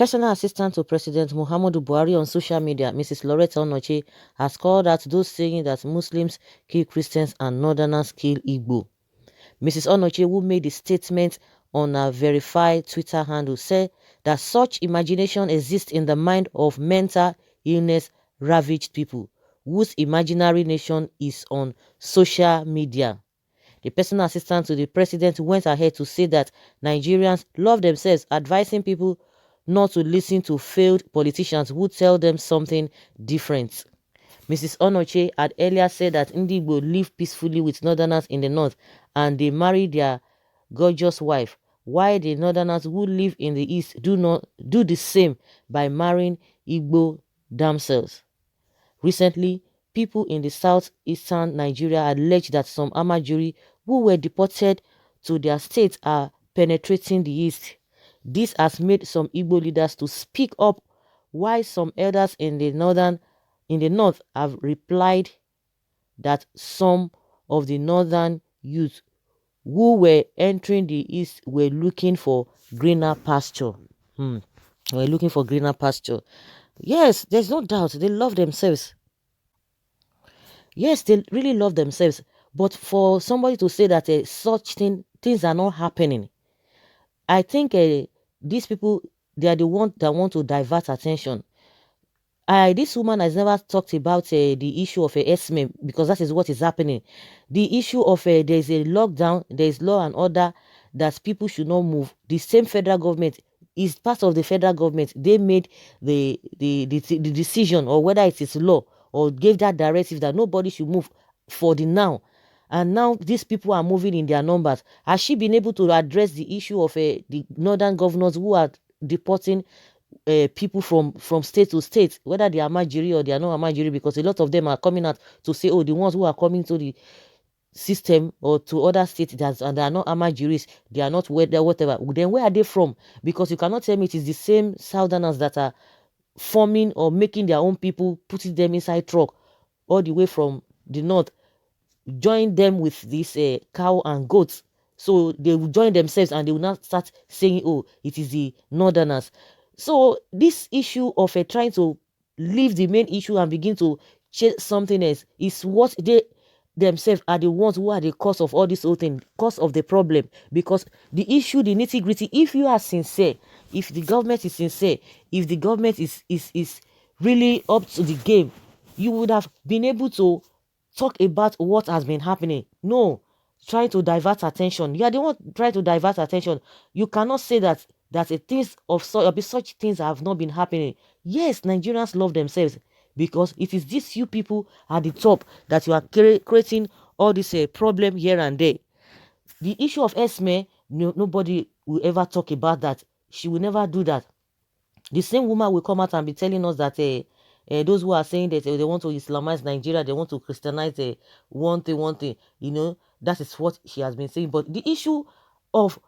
Personal assistant to President Muhammadu Buhari on social media, Mrs. Onochie, has called out those saying that Muslims kill Christians and Northerners kill Igbo. Mrs. Onochie, who made the statement on her verified Twitter handle, said that such imagination exists in the mind of mental illness-ravaged people, whose imaginary nation is on social media. The personal assistant to the president went ahead to say that Nigerians love themselves, advising people not to listen to failed politicians who tell them something different. Mrs. Onochie had earlier said that Ndigbo live peacefully with northerners in the north and they marry their gorgeous wife, while the northerners who live in the east do the same by marrying Igbo damsels. Recently, people in the southeastern Nigeria alleged that some Amajiri who were deported to their states are penetrating the east. This has made some Igbo leaders to speak up, while some elders in the north have replied that some of the northern youth who were entering the east were looking for greener pasture. Were looking for greener pasture. Yes, there's no doubt they love themselves. Yes, they really love themselves. But for somebody to say that such things are not happening, I think these people, they are the ones that want to divert attention. This woman has never talked about the issue of Esme, because that is what is happening. The issue of there's a lockdown, there's law and order that people should not move. The same federal government is part of the federal government. They made the decision, or whether it is law, or gave that directive that nobody should move for the now. And now these people are moving in their numbers. Has she been able to address the issue of the northern governors who are deporting people from state to state, whether they are Amajiri or they are not Amajiri? Because a lot of them are coming out to say, oh, the ones who are coming to the system or to other states and they are not Amajiris, they are not whatever. Then where are they from? Because you cannot tell me it is the same southerners that are forming or making their own people, putting them inside truck all the way from the north, join them with this cow and goats. So they will join themselves and they will not start saying, oh, it is the northerners. So this issue of trying to leave the main issue and begin to chase something else is what they themselves are the ones who are the cause of all this whole thing, cause of the problem. Because the issue, the nitty-gritty, if you are sincere, if the government is sincere, if the government is really up to the game, you would have been able to talk about what has been happening. No, trying to divert attention. You are the one trying to divert attention. You cannot say that things of such things have not been happening. Yes, Nigerians love themselves, because it is these few people at the top that you are creating all this problem here and there. The issue of Esme, nobody will ever talk about that. She will never do that. The same woman will come out and be telling us that those who are saying that they want to Islamize Nigeria, they want to Christianize one thing, that is what she has been saying. But the issue of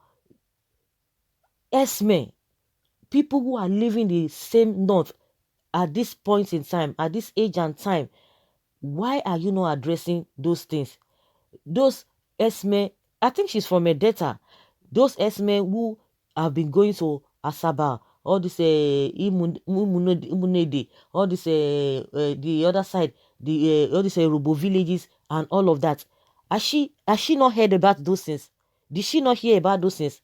Esme, people who are living the same north at this point in time, at this age and time, why are you not addressing those things? Those Esme, I think she's from Edeta. Those Esme who have been going to Asaba, all this Imunede, all this the other side, all these Robo villages and all of that. Has she not heard about those things? Did she not hear about those things?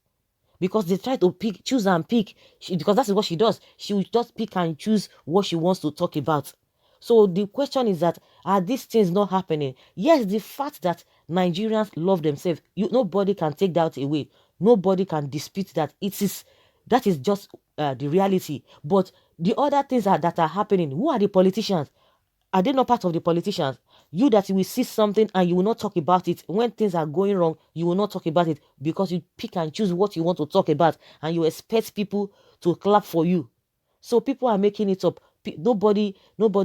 Because they try to choose and pick, because that's what she does. She will just pick and choose what she wants to talk about. So the question is that, are these things not happening? Yes, the fact that Nigerians love themselves, nobody can take that away. Nobody can dispute that. That is just the reality. But the other things that are happening, who are the politicians? Are they not part of the politicians? You that you will see something and you will not talk about it. When things are going wrong, you will not talk about it, because you pick and choose what you want to talk about and you expect people to clap for you. So people are making it up. Nobody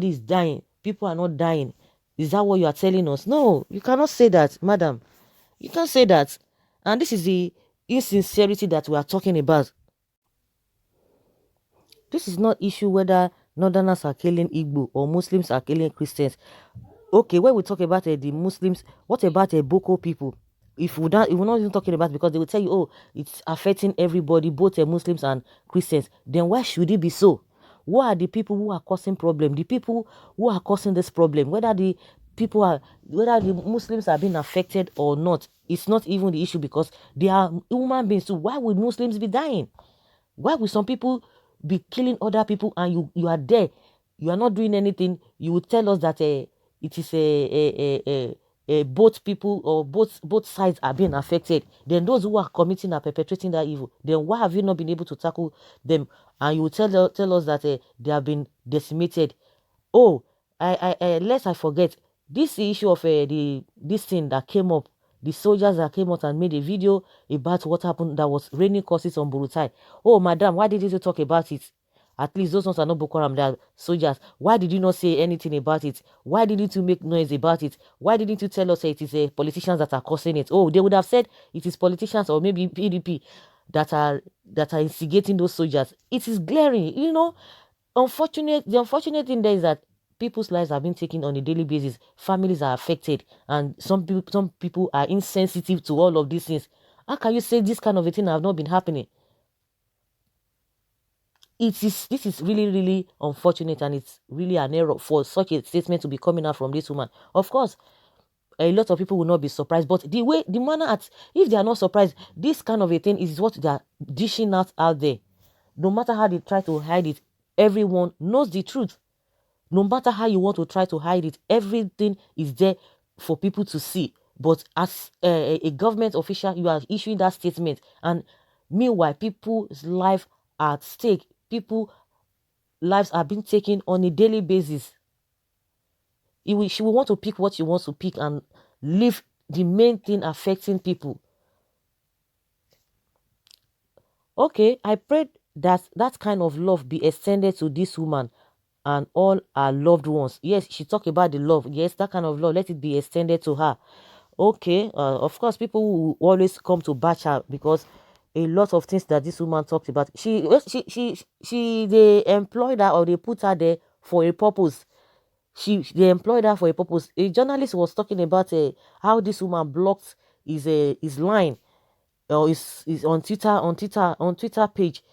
is dying. People are not dying. Is that what you are telling us? No, you cannot say that, madam. You can't say that. And this is the insincerity that we are talking about. This is not issue whether northerners are killing Igbo or Muslims are killing Christians. Okay, when we talk about the Muslims, what about the Boko people? if we're not even talking about, because they will tell you, oh, it's affecting everybody, both Muslims and Christians, then why should it be so? Who are the people who are causing problem? The people who are causing this problem, whether the Muslims are being affected or not, it's not even the issue, because they are human beings. So why would Muslims be dying? Why would some people be killing other people, and you are there, you are not doing anything? You would tell us that it is both people, or both sides are being affected. Then those who are committing are perpetrating that evil. Then why have you not been able to tackle them? And you will tell us that they have been decimated. Oh, lest I forget, this issue of this thing that came up, the soldiers that came out and made a video about what happened, that was raining curses on Burutai. Oh, madam, why did you talk about it? At least those ones are not Boko Haram, they are soldiers. Why did you not say anything about it? Why didn't you make noise about it? Why didn't you tell us it is politicians that are causing it? Oh, they would have said it is politicians, or maybe PDP that are instigating those soldiers. It is glaring, The unfortunate thing there is that people's lives are being taken on a daily basis. Families are affected, and some people are insensitive to all of these things. How can you say this kind of a thing have not been happening? This is really, really unfortunate, and it's really an error for such a statement to be coming out from this woman. Of course, a lot of people will not be surprised, but the manner at, if they are not surprised, this kind of a thing is what they are dishing out there. No matter how they try to hide it, everyone knows the truth. No matter how you want to try to hide it, everything is there for people to see. But as a government official, you are issuing that statement, and meanwhile, people's life are at stake. People lives are being taken on a daily basis. She will want to pick what she wants to pick and leave the main thing affecting people. Okay, I pray that that kind of love be extended to this woman and all our loved ones. Yes, she talked about the love. Yes, that kind of love, let it be extended to her. Okay, of course, people will always come to bash her, because a lot of things that this woman talked about, they employed her, or they put her there for a purpose. They employed her for a purpose. A journalist was talking about how this woman blocked his line, or is on Twitter page,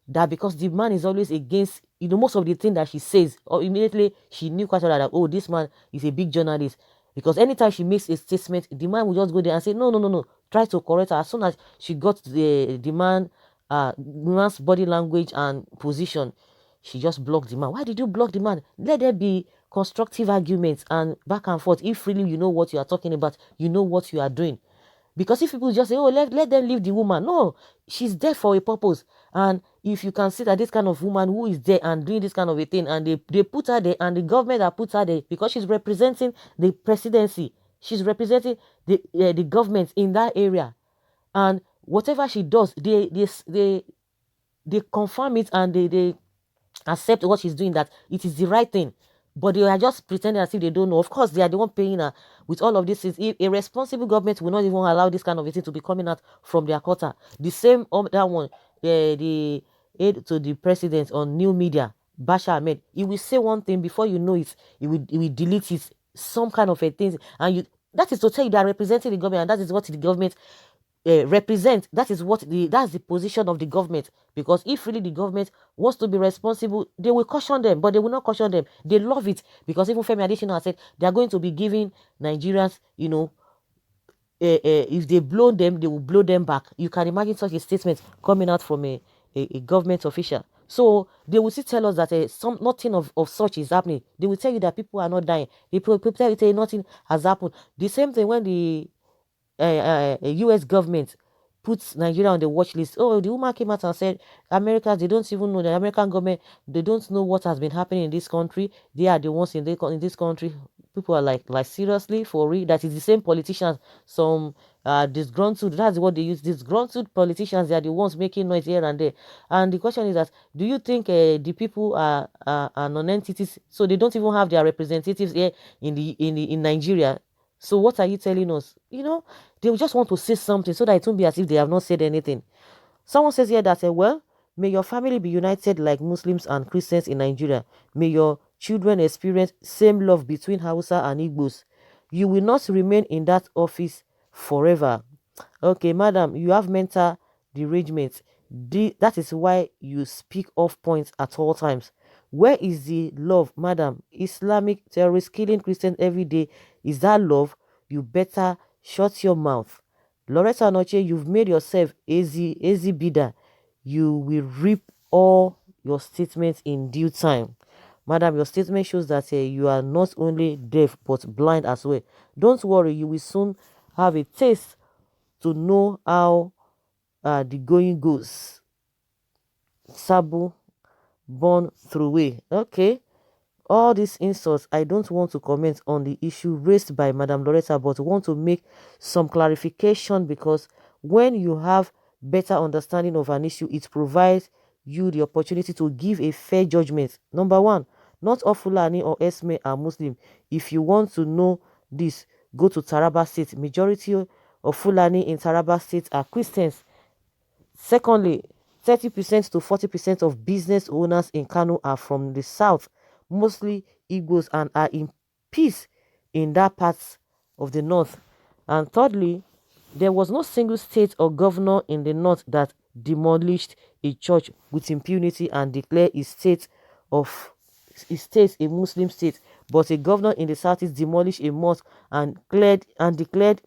that because the man is always against, most of the thing that she says, or immediately she knew quite well that, oh, this man is a big journalist. Because anytime she makes a statement, the man will just go there and say, no, no, no, no, try to correct her. As soon as she got the man's body language and position, she just blocked the man. Why did you block the man? Let there be constructive arguments and back and forth. If really you know what you are talking about, you know what you are doing. Because if people just say, oh, let them leave the woman. No, she's there for a purpose. And if you can see that this kind of woman who is there and doing this kind of a thing, and they put her there, and the government that put her there, because she's representing the presidency, she's representing the government in that area. And whatever she does, they confirm it, and they accept what she's doing, that it is the right thing. But they are just pretending as if they don't know. Of course, they are the one paying her with all of this. A responsible government will not even allow this kind of a thing to be coming out from their quarter. The same that one, the aide to the president on new media, Bashar Ahmed, he will say one thing, before you know it, he will delete it, some kind of a thing, and that is to tell you they are representing the government, and that is what the government represent. That's the position of the government. Because if really the government wants to be responsible, they will caution them, but they will not caution them. They love it, because even Femi Adesina said they are going to be giving Nigerians, if they blow them, they will blow them back. You can imagine such a statement coming out from a government official. So they will still tell us that nothing of such is happening. They will tell you that people are not dying. People tell you nothing has happened. The same thing when the US government puts Nigeria on the watch list. Oh, the woman came out and said, Americans, they don't even know, the American government, they don't know what has been happening in this country. They are the ones in this country. People are like seriously, for real? That is the same politicians, some disgruntled, that's what they use, disgruntled politicians, they are the ones making noise here and there. And the question is that, do you think the people are non-entities, so they don't even have their representatives here in Nigeria? So what are you telling us? They will just want to say something, so that it won't be as if they have not said anything. Someone says here that, well, may your family be united like Muslims and Christians in Nigeria. May your children experience same love between Hausa and Igbos. You will not remain in that office forever. Okay, madam, you have mental derangement. That is why you speak off points at all times. Where is the love, madam? Islamic terrorists killing Christians every day. Is that love? You better shut your mouth. Loretta Onochie, you've made yourself easy bidder. You will reap all your statements in due time. Madam, your statement shows that you are not only deaf but blind as well. Don't worry, you will soon have a taste to know how the going goes. Sabu born through way. Okay. All these insults, I don't want to comment on the issue raised by Madam Loretta, but want to make some clarification because when you have better understanding of an issue, it provides you the opportunity to give a fair judgment. Number one, not all Fulani or Esme are Muslim. If you want to know this, go to Taraba State. Majority of Fulani in Taraba State are Christians. Secondly, 30% to 40% of business owners in Kano are from the south, mostly Igbos, and are in peace in that part of the north. And thirdly, there was no single state or governor in the north that demolished a church with impunity and declared his state a Muslim state, but a governor in the southeast demolished a mosque and declared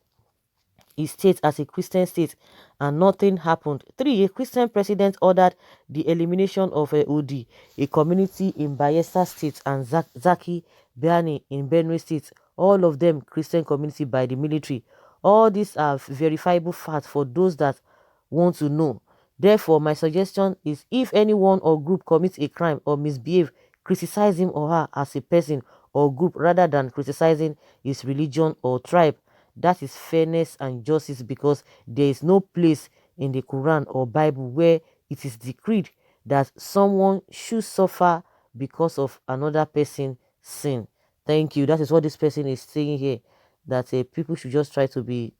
his state as a Christian state, and nothing happened. Three, a Christian president ordered the elimination of Odi, a community in Bayelsa State, and Zaki Biani in Benue State, all of them Christian community, by the military. All these are verifiable facts for those that want to know. Therefore, my suggestion is if anyone or group commits a crime or misbehave, criticize him or her as a person or group rather than criticizing his religion or tribe. That is fairness and justice, because there is no place in the Quran or Bible where it is decreed that someone should suffer because of another person's sin. Thank you. That is what this person is saying here. That people should just try to be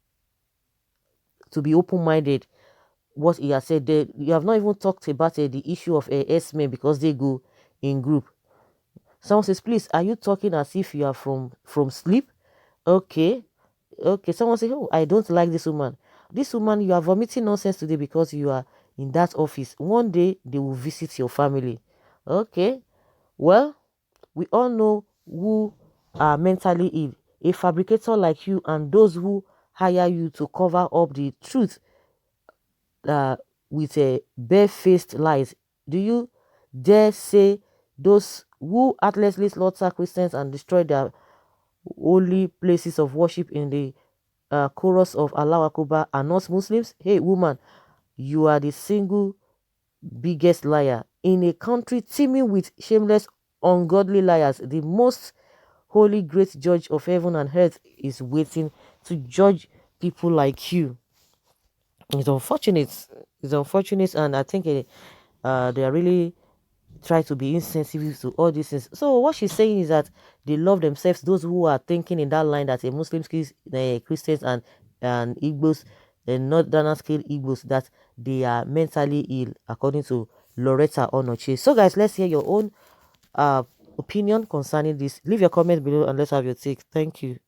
open-minded. What he has said there, you have not even talked about the issue of S-men because they go in group. Someone says, please, are you talking as if you are from sleep? Okay. Okay, someone say, oh, I don't like this woman. This woman, you are vomiting nonsense today because you are in that office. One day they will visit your family. Okay, well, we all know who are mentally ill. A fabricator like you and those who hire you to cover up the truth uh, with a barefaced lies. Do you dare say those who heartlessly slaughter Christians and destroy their holy places of worship in the chorus of Allah Akbar are not Muslims? Hey, woman, you are the single biggest liar. In a country teeming with shameless, ungodly liars, the most holy, great judge of heaven and earth is waiting to judge people like you. It's unfortunate. It's unfortunate, and I think they are really try to be insensitive to all these things. So what she's saying is that they love themselves. Those who are thinking in that line that a Muslims, Christians, and Igbos, and Northerners kill Igbos, that they are mentally ill, according to Loretta Onochie. So guys, let's hear your own opinion concerning this. Leave your comment below and let's have your take. Thank you.